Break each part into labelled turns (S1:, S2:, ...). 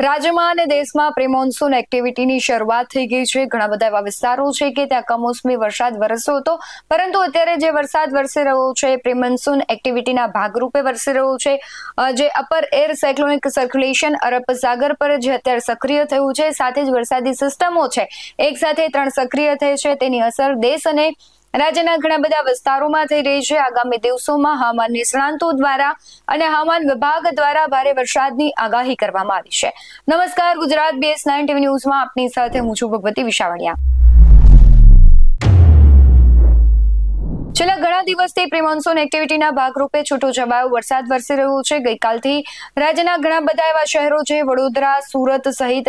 S1: રાજ્યમાં અને દેશમાં પ્રી મોન્સૂન એક્ટિવિટીની શરૂઆત થઈ ગઈ છે। ઘણા બધા એવા વિસ્તારો છે કે ત્યાં કમોસમી વરસાદ વરસ્યો હતો, પરંતુ અત્યારે જે વરસાદ વરસી રહ્યો છે પ્રી મોન્સૂન એક્ટિવિટીના ભાગરૂપે વરસી રહ્યો છે। જે અપર એર સાયક્લોનિક સર્ક્યુલેશન અરબ સાગર પર જે અત્યારે સક્રિય થયું છે, સાથે જ વરસાદી સિસ્ટમો છે એક સાથે 3 સક્રિય થઈ છે, તેની અસર દેશ અને રાજ્યના ઘણા બધા વિસ્તારોમાં થઈ રહી છે। આગામી દિવસોમાં હવામાન નિષ્ણાંતો દ્વારા અને હવામાન વિભાગ દ્વારા ભારે વરસાદની આગાહી કરવામાં આવી છે। નમસ્કાર, ગુજરાત BS9 TV ન્યૂઝમાં આપની સાથે હું છું ભગવતી વિશાવડિયા। છેલ્લા ઘણા દિવસથી પ્રી મોન્સૂન એક્ટિવિટીના ભાગરૂપે છૂટો છવાયો વરસાદ વરસી રહ્યો છે। ગઈકાલથી રાજ્યના ઘણા બધા એવા શહેરો છે, વડોદરા, સુરત સહિત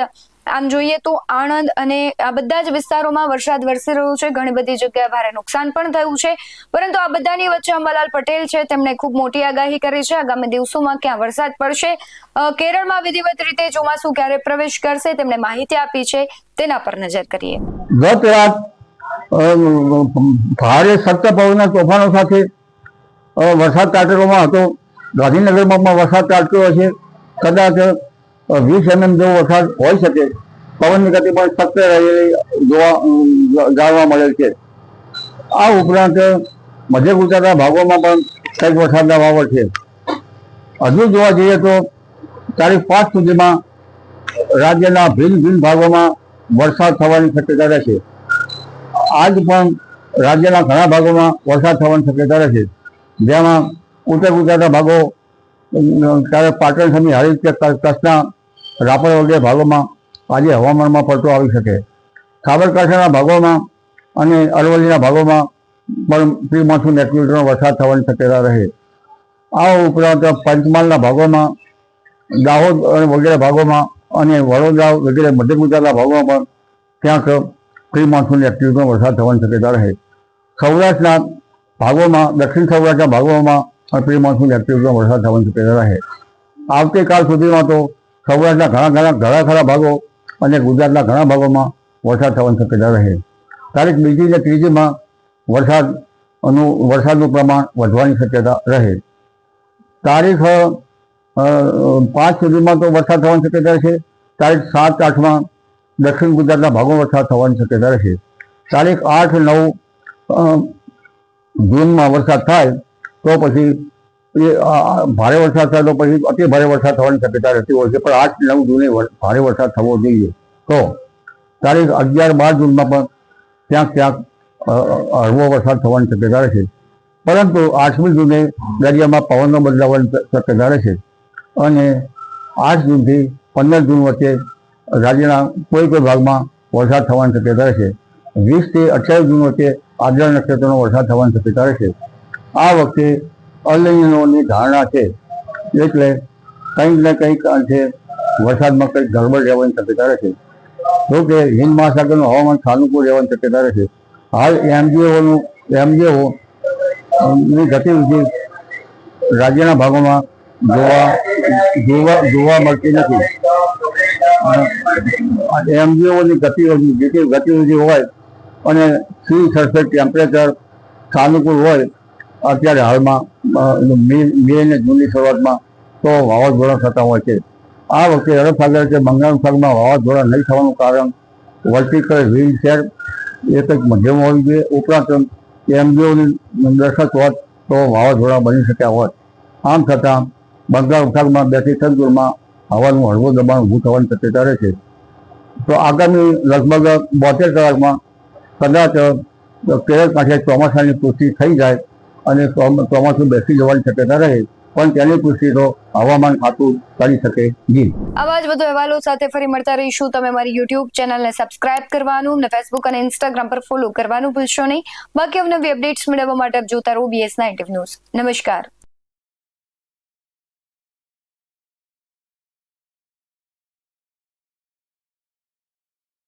S1: આમ જોઈએ તો આણંદ અને આ બધા જ વિસ્તારોમાં વરસાદ વરસી રહ્યો છે। ઘણી બધી જગ્યાએ ભારે નુકસાન પણ થયું છે, પરંતુ આ બધાની વચ્ચે અંબાલાલ પટેલ છે, તેમણે ખૂબ મોટી આગાહી કરી છે। આગામી દિવસોમાં ક્યાં વરસાદ પડશે, કેરળમાં વિધિવત રીતે ચોમાસું ક્યારે પ્રવેશ કરશે, તેમણે માહિતી આપી છે, તેના પર નજર કરીએ।
S2: ગત રાત ભારે સખ્ત પવનના તોફાનો સાથે વરસાદ ત્રાટકવામાં હતો। ગાંધીનગરમાં પણ વરસાદ ત્રાટક્યો હશે, કદાચ 20 mm જેવો વરસાદ હોઈ શકે। પવનની ગતિ પણ સખ્ત રહેલી જાણવા મળેલ છે। આ ઉપરાંત મધ્ય ગુજરાતના ભાગોમાં પણ કંઈક વરસાદના વાવર છે। હજુ જોવા જઈએ તો તારીખ 5 સુધીમાં રાજ્યના ભિન્ન ભાગોમાં વરસાદ થવાની શક્યતા રહેશે। આજ પણ રાજ્યના ઘણા ભાગોમાં વરસાદ થવાની શક્યતા રહેશે, જેમાં ઉત્તર ગુજરાતના ભાગો ત્યારે પાટણ સમી હારી કચ્છના રાપર વગેરે ભાગોમાં આજે હવામાનમાં પલટો આવી શકે। સાબરકાંઠાના ભાગોમાં અને અરવલ્લીના ભાગોમાં પણ પ્રી મોન્સૂન એક્ટિવિટીનો વરસાદ થવાની શક્યતા રહે। આ ઉપરાંત પંચમહાલના ભાગોમાં, દાહોદ વગેરે ભાગોમાં અને વડોદરા વગેરે મધ્ય ગુજરાતના ભાગોમાં પણ ક્યાંક પ્રી મોન્સૂન એક્ટિવિટીનો વરસાદ થવાની શક્યતા રહે। સૌરાષ્ટ્રના ભાગોમાં, દક્ષિણ સૌરાષ્ટ્રના ભાગોમાં પ્રી મોન્સૂન એક્ટિવિટીનો વરસાદ થવાની શક્યતા રહે। આવતીકાલ સુધીમાં તો સૌરાષ્ટ્રના ઘણા ખરા ભાગો અને ગુજરાતના ઘણા ભાગોમાં વરસાદ થવાની શક્યતા રહે। તારીખ 2 અને 3 વરસાદનું પ્રમાણ વધવાની શક્યતા રહે। તારીખ 5 સુધીમાં તો વરસાદ થવાની શક્યતા રહેશે। તારીખ 7, 8 દક્ષિણ ગુજરાતના ભાગોમાં વરસાદ થવાની શક્યતા રહેશે। તારીખ 8, 9 જૂનમાં વરસાદ થાય તો પછી ભારે વરસાદ થાય તો પછી અતિ ભારે વરસાદ થવાની શક્યતા રહેતી હોય છે, પણ 8, 9 જૂને ભારે વરસાદ થવો જોઈએ। તો તારીખ 11, 12 જૂનમાં પણ ક્યાંક હળવો વરસાદ થવાની શક્યતા રહેશે, પરંતુ 8મી જૂને દરિયામાં પવનનો બદલાવાની શક્યતા રહેશે અને 8 જૂનથી 15 જૂન વચ્ચે રાજ્યના કોઈ ભાગમાં વરસાદ થવાની શક્યતા રહેશે। 20 થી 28 જૂન વચ્ચે આદ્રા નક્ષત્રનો વરસાદ થવાની શક્યતા રહેશે। આ વખતે અલ નીનોની ધારણા છે, એટલે કંઈક ને કંઈક અંશે વરસાદમાં કંઈક ગડબડ રહેવાની શક્યતા રહેશે। જોકે હિન્દ મહાસાગરનું હવામાન સાનુકૂળ રહેવાની શક્યતા રહેશે। હાલ એમજીઓની ગતિવિધિ રાજ્યના ભાગોમાં જોવા મળતી નથી। એમજીઓની ગતિવિધિ હોય અને સી સરફેસ ટેમ્પરેચર સાનુકૂળ હોય અત્યારે હાલમાં મે અને જૂનની શરૂઆતમાં, તો વાવાઝોડા થતા હોય છે। આ વખતે અરબ સાગર કે બંગાળ ઉપસાગરમાં વાવાઝોડા નહીં થવાનું કારણ વર્ટિકલ વિન્ડ શેર એ કંઈક મધ્યમ હોવી જોઈએ। ઉપરાંત એમજીઓની દરખાસ્ત હોત તો વાવાઝોડા બની શક્યા હોત। આમ છતાં બંગાળ ઉપસાગરમાં 2 થી 3 જૂનમાં હવાનું હળવું દબાણ ઊભું થવાની શક્યતા રહેશે। તો આગામી લગભગ 72 કલાકમાં કદાચ કેરળ કાંઠે ચોમાસાની પુષ્ટિ થઈ જાય અને ચોમાસું બેસી જવાની શક્યતા રહે, પણ તેની પુષ્ટિ તો હવામાન ખાતું કરી શકે જી।
S1: આવા જ વધુ અહેવાલો સાથે ફરી મળતા રહીશું। તમે મારી YouTube ચેનલને સબસ્ક્રાઇબ કરવાનું અને Facebook અને Instagram પર ફોલો કરવાનું ભૂલશો નહીં। બાકી અવનવી અપડેટ્સ મેળવવા માટે આપ જોતા રહો BS9 TV ન્યૂઝ। નમસ્કાર।